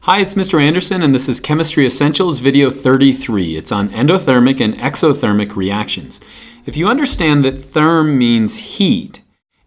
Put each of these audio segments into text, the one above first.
Hi, it's Mr. Anderson, and this is Chemistry Essentials video 33. It's on endothermic and exothermic reactions. If you understand that therm means heat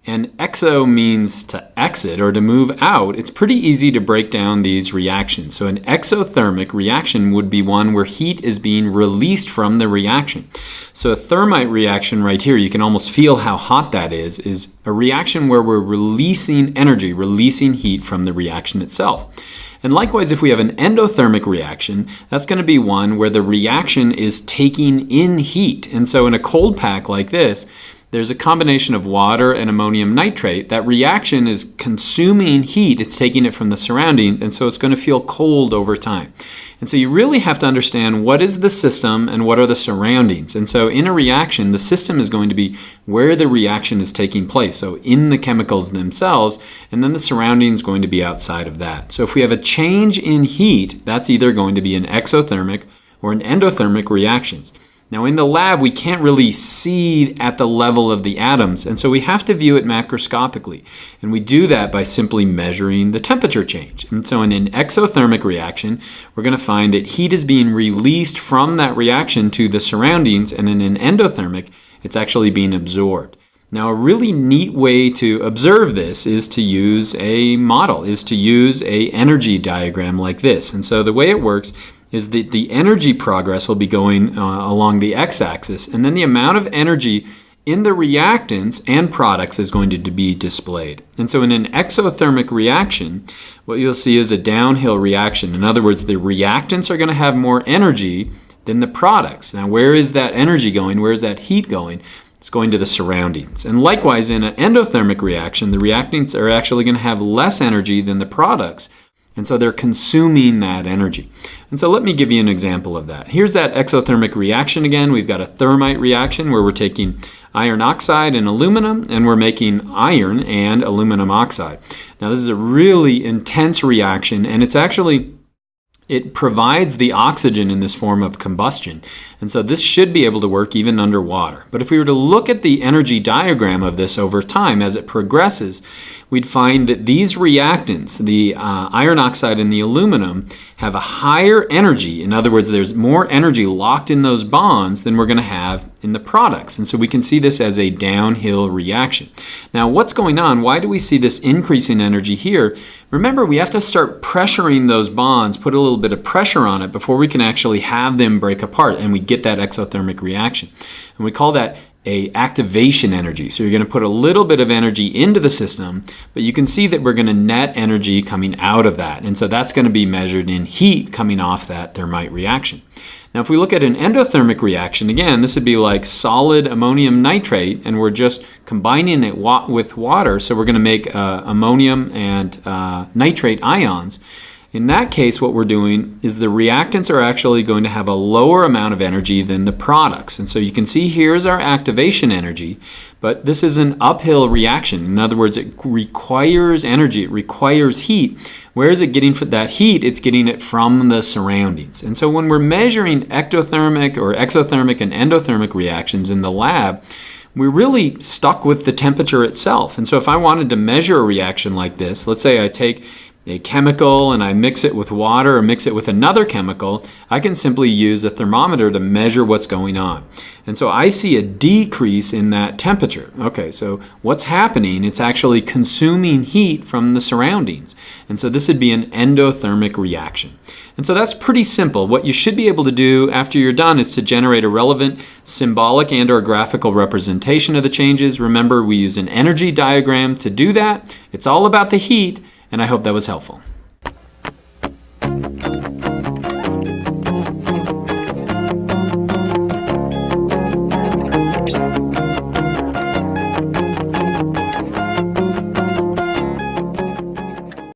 and exo means to exit or to move out, it's pretty easy to break down these reactions. So an exothermic reaction would be one where heat is being released from the reaction. So a thermite reaction right here, you can almost feel how hot that is a reaction where we're releasing energy, releasing heat from the reaction itself. And likewise, if we have an endothermic reaction, that's going to be one where the reaction is taking in heat. And so in a cold pack like this, there's a combination of water and ammonium nitrate. That reaction is consuming heat. It's taking it from the surroundings, and so it's going to feel cold over time. And so you really have to understand what is the system and what are the surroundings. And so in a reaction, the system is going to be where the reaction is taking place, so in the chemicals themselves, and then the surrounding is going to be outside of that. So if we have a change in heat, that's either going to be an exothermic or an endothermic reactions. Now in the lab, we can't really see at the level of the atoms, and so we have to view it macroscopically. And we do that by simply measuring the temperature change. And so in an exothermic reaction, we're going to find that heat is being released from that reaction to the surroundings, and in an endothermic, it's actually being absorbed. Now a really neat way to observe this is to use a model, is to use an energy diagram like this. And so the way it works is that the energy progress will be going along the x-axis, and then the amount of energy in the reactants and products is going to be displayed. And so in an exothermic reaction, what you'll see is a downhill reaction. In other words, the reactants are going to have more energy than the products. Now where is that energy going? Where is that heat going? It's going to the surroundings. And likewise, in an endothermic reaction, the reactants are actually going to have less energy than the products. And so they're consuming that energy. And so let me give you an example of that. Here's that exothermic reaction again. We've got a thermite reaction where we're taking iron oxide and aluminum, and we're making iron and aluminum oxide. Now this is a really intense reaction, and it provides the oxygen in this form of combustion. And so this should be able to work even underwater. But if we were to look at the energy diagram of this over time as it progresses, we'd find that these reactants, the iron oxide and the aluminum, have a higher energy. In other words, there's more energy locked in those bonds than we're going to have in the products. And so we can see this as a downhill reaction. Now what's going on? Why do we see this increase in energy here? Remember, we have to start pressuring those bonds, put a little bit of pressure on it before we can actually have them break apart and we get that exothermic reaction. And we call that a activation energy. So you're going to put a little bit of energy into the system, but you can see that we're going to net energy coming out of that. And so that's going to be measured in heat coming off that thermite reaction. Now if we look at an endothermic reaction, again, this would be like solid ammonium nitrate, and we're just combining it with water. So we're going to make ammonium and nitrate ions. In that case, what we're doing is the reactants are actually going to have a lower amount of energy than the products. And so you can see here's our activation energy, but this is an uphill reaction. In other words, it requires energy, it requires heat. Where is it getting that heat? It's getting it from the surroundings. And so when we're measuring ectothermic or exothermic and endothermic reactions in the lab, we're really stuck with the temperature itself. And so if I wanted to measure a reaction like this, let's say I take a chemical and I mix it with water or mix it with another chemical, I can simply use a thermometer to measure what's going on. And so I see a decrease in that temperature. Okay, so what's happening? It's actually consuming heat from the surroundings. And so this would be an endothermic reaction. And so that's pretty simple. What you should be able to do after you're done is to generate a relevant symbolic and or graphical representation of the changes. Remember, we use an energy diagram to do that. It's all about the heat. And I hope that was helpful.